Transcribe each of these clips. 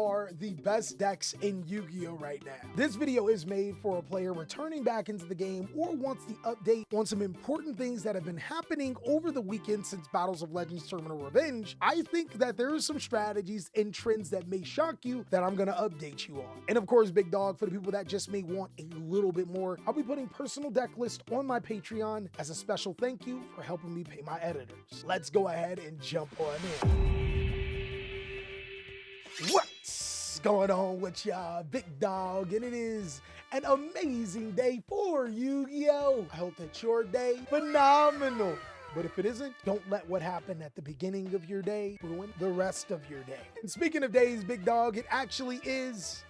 are the best decks in Yu-Gi-Oh right now. This video is made for a player returning back into the game or wants the update on some important things that have been happening over the weekend since Battles of Legends Terminal Revenge. I think that there are some strategies and trends that may shock you that I'm gonna update you on. And of course, big dog, for the people that just may want a little bit more, I'll be putting personal deck lists on my Patreon as a special thank you for helping me pay my editors. Let's go ahead and jump on in. What's going on with y'all, big dog? And it is an amazing day for Yu-Gi-Oh! I hope that your day phenomenal. But if it isn't, don't let what happened at the beginning of your day ruin the rest of your day. And speaking of days, big dog, it actually is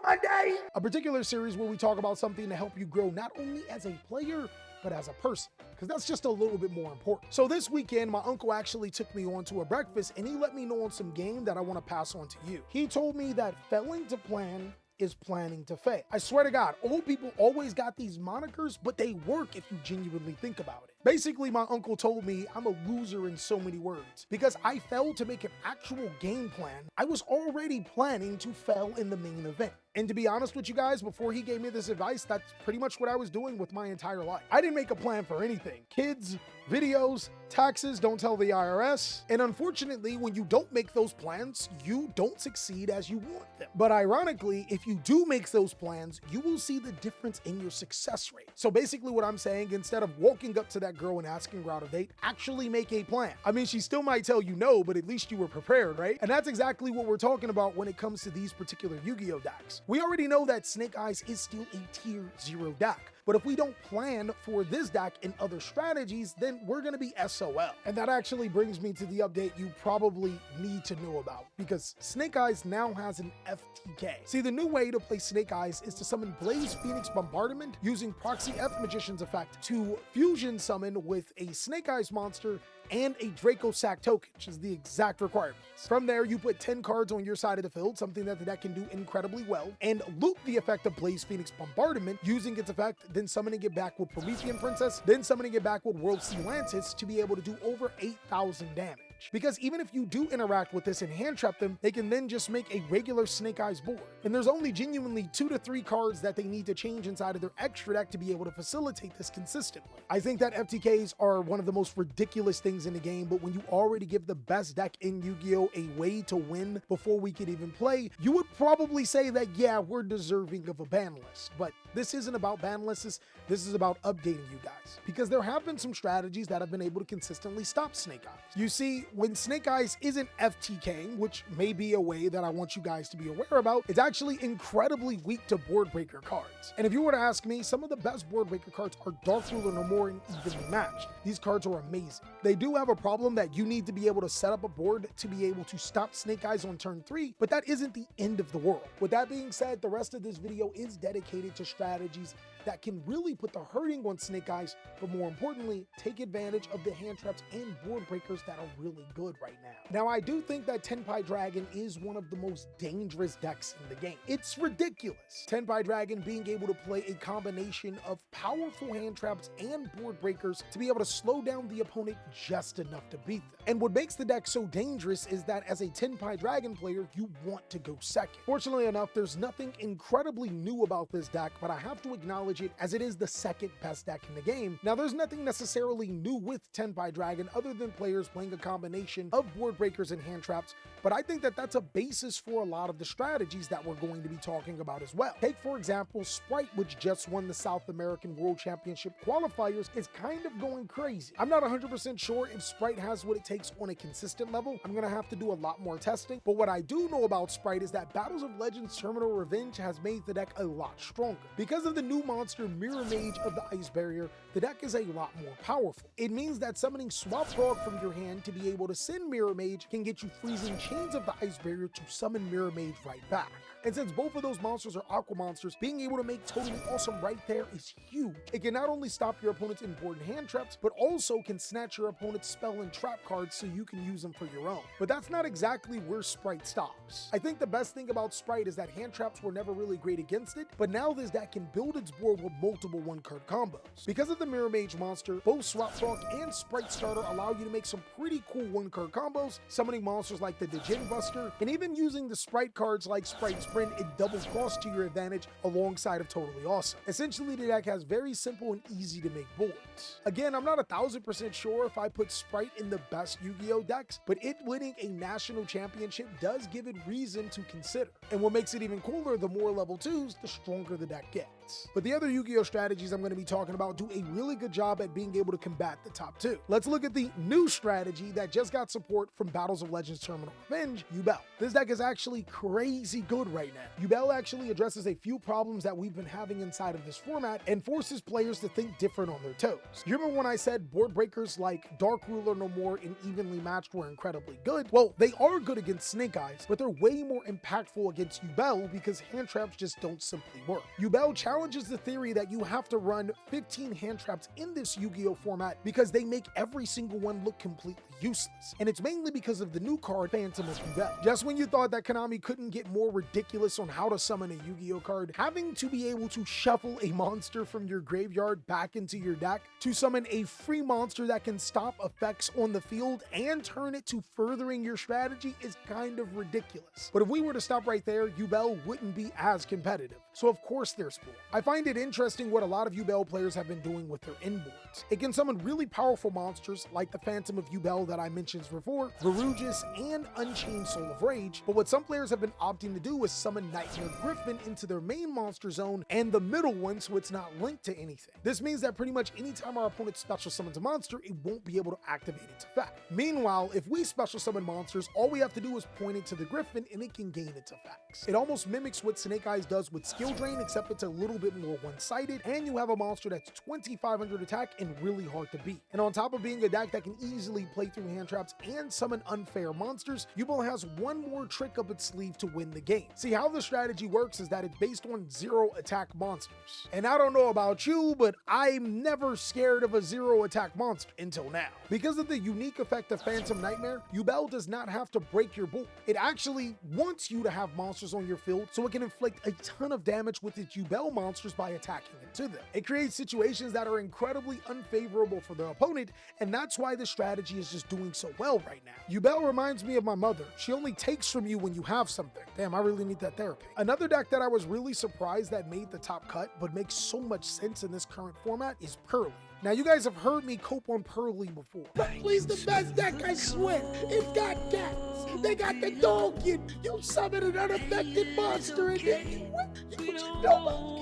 my day. A particular series where we talk about something to help you grow not only as a player, but as a person, because that's just a little bit more important. So this weekend, my uncle actually took me on to a breakfast and he let me know on some game that I want to pass on to you. He told me that failing to plan is planning to fail. I swear to God, old people always got these monikers, but they work if you genuinely think about it. Basically, my uncle told me I'm a loser in so many words. Because I failed to make an actual game plan, I was already planning to fail in the main event. And to be honest with you guys, before he gave me this advice, that's pretty much what I was doing with my entire life. I didn't make a plan for anything. Kids, videos, taxes, don't tell the IRS. And unfortunately, when you don't make those plans, you don't succeed as you want them. But ironically, if you do make those plans, you will see the difference in your success rate. So basically what I'm saying, instead of walking up to that girl and asking her out a date, actually make a plan. I mean, she still might tell you no, but at least you were prepared, right? And that's exactly what we're talking about when it comes to these particular Yu-Gi-Oh decks. We already know that Snake Eyes is still a tier 0 deck. But if we don't plan for this deck and other strategies, then we're gonna be SOL. And that actually brings me to the update you probably need to know about, because Snake Eyes now has an FTK. See, the new way to play Snake Eyes is to summon Blaze Phoenix Bombardment using Proxy F Magician's effect to fusion summon with a Snake Eyes monster and a Draco Sack token, which is the exact requirements. From there, you put 10 cards on your side of the field, something that the deck can do incredibly well, and loop the effect of Blaze Phoenix Bombardment using its effect, then summoning it back with Promethean Princess, then summoning it back with World Sea Lantis to be able to do over 8,000 damage. Because even if you do interact with this and hand trap them, they can then just make a regular Snake Eyes board. And there's only genuinely 2 to 3 cards that they need to change inside of their extra deck to be able to facilitate this consistently. I think that FTKs are one of the most ridiculous things in the game, but when you already give the best deck in Yu-Gi-Oh a way to win before we could even play, you would probably say that, yeah, we're deserving of a ban list. But this isn't about ban lists, this is about updating you guys. Because there have been some strategies that have been able to consistently stop Snake Eyes. You see, when Snake Eyes isn't FTKing, which may be a way that I want you guys to be aware about, it's actually incredibly weak to board breaker cards. And if you were to ask me, some of the best board breaker cards are Dark Ruler No More and Evenly Matched. These cards are amazing. They do have a problem that you need to be able to set up a board to be able to stop Snake Eyes on turn 3, but that isn't the end of the world. With that being said, the rest of this video is dedicated to strategies that can really put the hurting on Snake Eyes, but more importantly, take advantage of the hand traps and board breakers that are really good right now. Now, I do think that Tenpai Dragon is one of the most dangerous decks in the game. It's ridiculous. Tenpai Dragon being able to play a combination of powerful hand traps and board breakers to be able to slow down the opponent just enough to beat them. And what makes the deck so dangerous is that as a Tenpai Dragon player, you want to go second. Fortunately enough, there's nothing incredibly new about this deck, but I have to acknowledge it as it is the second best deck in the game. Now, there's nothing necessarily new with Tenpai Dragon other than players playing a combination of board breakers and hand traps, but I think that that's a basis for a lot of the strategies that we're going to be talking about as well. Take, for example, Spright, which just won the South American World Championship qualifiers, is kind of going crazy. I'm not 100% sure if Spright has what it takes on a consistent level. I'm gonna have to do a lot more testing, but what I do know about Spright is that Battles of Legends Terminal Revenge has made the deck a lot stronger. Because of the new monster Mirror Mage of the Ice Barrier, the deck is a lot more powerful. It means that summoning Swap Frog from your hand to be able to send Mirror Mage can get you freezing Chains of the Ice Barrier to summon Mirror Mage right back. And since both of those monsters are aqua monsters, being able to make Totally Awesome right there is huge. It can not only stop your opponent's important hand traps, but also can snatch your opponent's spell and trap cards so you can use them for your own. But that's not exactly where Spright stops. I think the best thing about Spright is that hand traps were never really great against it, but now this deck can build its board board with multiple one-card combos. Because of the Mirror Mage monster, both Swap Talk and Spright Starter allow you to make some pretty cool one-card combos, summoning monsters like the Djinn Buster, and even using the Spright cards like Spright Sprint and Double Cross to your advantage alongside of Totally Awesome. Essentially, the deck has very simple and easy to make boards. Again, I'm not 1000% sure if I put Spright in the best Yu-Gi-Oh decks, but it winning a national championship does give it reason to consider. And what makes it even cooler, the more level 2s, the stronger the deck gets. But the other Yu-Gi-Oh strategies I'm going to be talking about do a really good job at being able to combat the top two. Let's look at the new strategy that just got support from Battles of Legends Terminal Revenge, Yubel. This deck is actually crazy good right now. Yubel actually addresses a few problems that we've been having inside of this format and forces players to think different on their toes. You remember when I said board breakers like Dark Ruler No More and Evenly Matched were incredibly good? Well, they are good against Snake Eyes, but they're way more impactful against Yubel because hand traps just don't simply work. Yubel challenges the theory that you have to run 15 hand traps in this Yu-Gi-Oh format because they make every single one look completely useless. And it's mainly because of the new card, Phantom of Yubel. Just when you thought that Konami couldn't get more ridiculous on how to summon a Yu-Gi-Oh card, having to be able to shuffle a monster from your graveyard back into your deck to summon a free monster that can stop effects on the field and turn it to furthering your strategy is kind of ridiculous. But if we were to stop right there, Yubel wouldn't be as competitive. So of course there's more. I find it interesting what a lot of Yubel players have been doing with their inboards. It can summon really powerful monsters like the Phantom of Yubel that I mentioned before, Verugis, and Unchained Soul of Rage, but what some players have been opting to do is summon Nightmare Griffin into their main monster zone and the middle one so it's not linked to anything. This means that pretty much anytime our opponent special summons a monster, it won't be able to activate its effect. Meanwhile, if we special summon monsters, all we have to do is point it to the Griffin and it can gain its effects. It almost mimics what Snake Eyes does with Skill Drain, except it's a little bit more one-sided, and you have a monster that's 2500 attack and really hard to beat. And on top of being a deck that can easily play through hand traps and summon unfair monsters, Yubel has one more trick up its sleeve to win the game. See, how the strategy works is that it's based on 0 attack monsters. And I don't know about you, but I'm never scared of a 0 attack monster until now. Because of the unique effect of Phantom Nightmare, Yubel does not have to break your board. It actually wants you to have monsters on your field so it can inflict a ton of damage with its Yubel monsters by attacking into them. It creates situations that are incredibly unfavorable for the opponent, and that's why the strategy is just doing so well right now. Yubel reminds me of my mother. She only takes from you when you have something. Damn, I really need that therapy. Another deck that I was really surprised that made the top cut, but makes so much sense in this current format, is Purrely. Now, you guys have heard me cope on Purrely before. But please, the best deck, I swear. It's got cats. They got the dog kid. You summon an unaffected monster and then you know.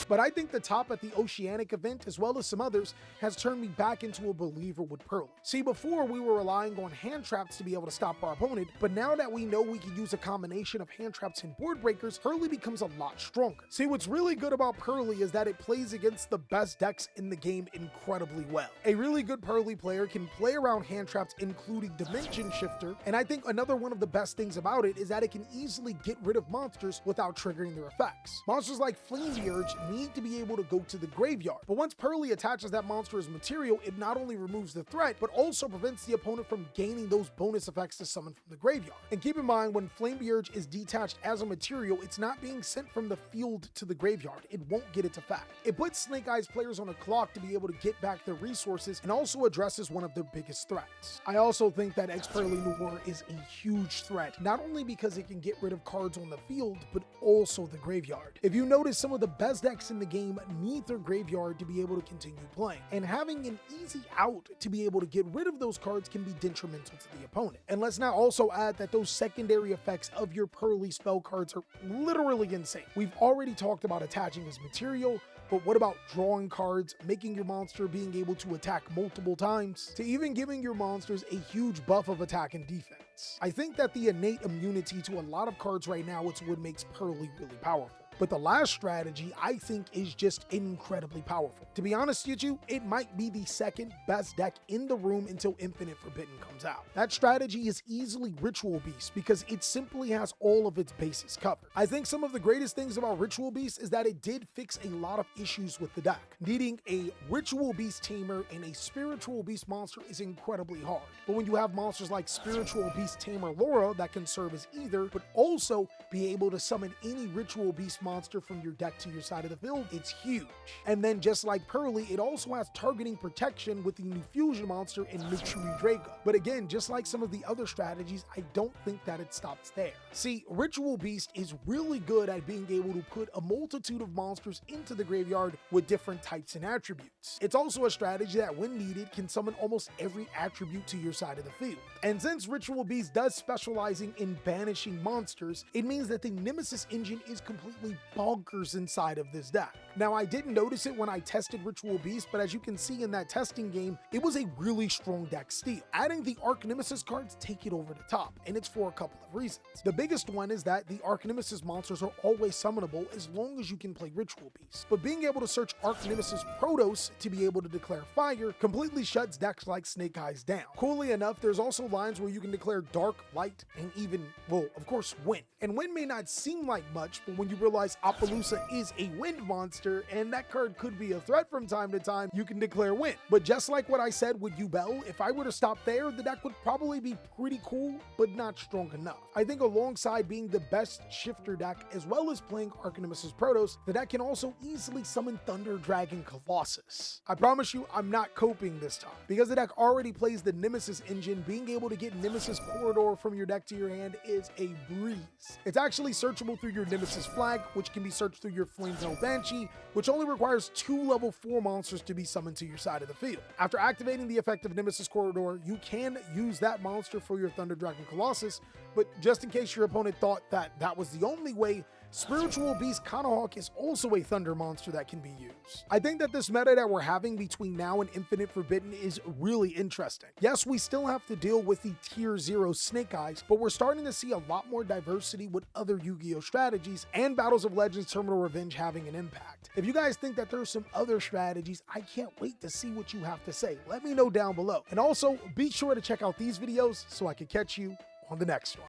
But I think the top at the Oceanic event, as well as some others, has turned me back into a believer with Purrely. See, before we were relying on hand traps to be able to stop our opponent, but now that we know we can use a combination of hand traps and board breakers, Purrely becomes a lot stronger. See, what's really good about Purrely is that it plays against the best decks in the game incredibly well. A really good Purrely player can play around hand traps, including Dimension Shifter, and I think another one of the best things about it is that it can easily get rid of monsters without triggering their effects. Monsters like Flame Urge need to be able to go to the graveyard, but once Purrely attaches that monster as material, it not only removes the threat, but also prevents the opponent from gaining those bonus effects to summon from the graveyard. And keep in mind, when Flame Urge is detached as a material, it's not being sent from the field to the graveyard. It won't get its effect. It puts Snake Eyes players on a clock to be able to get back their resources and also addresses one of their biggest threats. I also think that Purrely Noir is a huge threat, not only because it can get rid of cards on the field, but also the graveyard. If you notice, some of the best decks in the game need their graveyard to be able to continue playing, and having an easy out to be able to get rid of those cards can be detrimental to the opponent. And let's now also add that those secondary effects of your Purrely spell cards are literally insane. We've already talked about attaching as material, but what about drawing cards, making your monster being able to attack multiple times, to even giving your monsters a huge buff of attack and defense? I think that the innate immunity to a lot of cards right now is what makes Purrely really powerful. But the last strategy, I think, is just incredibly powerful. To be honest with you, it might be the second best deck in the room until Infinite Forbidden comes out. That strategy is easily Ritual Beast because it simply has all of its bases covered. I think some of the greatest things about Ritual Beast is that it did fix a lot of issues with the deck. Needing a Ritual Beast Tamer and a Spiritual Beast monster is incredibly hard. But when you have monsters like Spiritual Beast Tamer Laura that can serve as either, but also be able to summon any Ritual Beast monster from your deck to your side of the field, it's huge. And then just like Purrely, it also has targeting protection with the new fusion monster in Tenpai Dragon. But again, just like some of the other strategies, I don't think that it stops there. See, Ritual Beast is really good at being able to put a multitude of monsters into the graveyard with different types and attributes. It's also a strategy that when needed can summon almost every attribute to your side of the field. And since Ritual Beast does specializing in banishing monsters, it means that the Nemesis engine is completely bonkers inside of this deck. Now, I didn't notice it when I tested Ritual Beast, but as you can see in that testing game, it was a really strong deck steal. Adding the Arch Nemesis cards take it over the top, and it's for a couple of reasons. The biggest one is that the Arch Nemesis monsters are always summonable as long as you can play Ritual Beast. But being able to search Arch Nemesis Protos to be able to declare fire completely shuts decks like Snake Eyes down. Coolly enough, there's also lines where you can declare dark, light, and even, well, of course, wind. And wind may not seem like much, but when you realize Appaloosa is a wind monster and that card could be a threat from time to time, you can declare wind. But just like what I said with Yubel, if I were to stop there, the deck would probably be pretty cool, but not strong enough. I think alongside being the best shifter deck, as well as playing Arch Nemesis Protos, the deck can also easily summon Thunder Dragon Colossus. I promise you, I'm not coping this time. Because the deck already plays the Nemesis engine, being able to get Nemesis Corridor from your deck to your hand is a breeze. It's actually searchable through your Nemesis Flag, which can be searched through your Flametail Banshee, which only requires 2 level 4 monsters to be summoned to your side of the field. After activating the effect of Nemesis Corridor, you can use that monster for your Thunder Dragon Colossus, but just in case your opponent thought that that was the only way, Spiritual Beast Kanahawk is also a thunder monster that can be used. I think that this meta that we're having between now and Infinite Forbidden is really interesting. Yes, we still have to deal with the tier 0 Snake Eyes, but we're starting to see a lot more diversity with other Yu-Gi-Oh strategies and Battles of Legends Terminal Revenge having an impact. If you guys think that there's some other strategies, I can't wait to see what you have to say. Let me know down below. And also, be sure to check out these videos so I can catch you on the next one.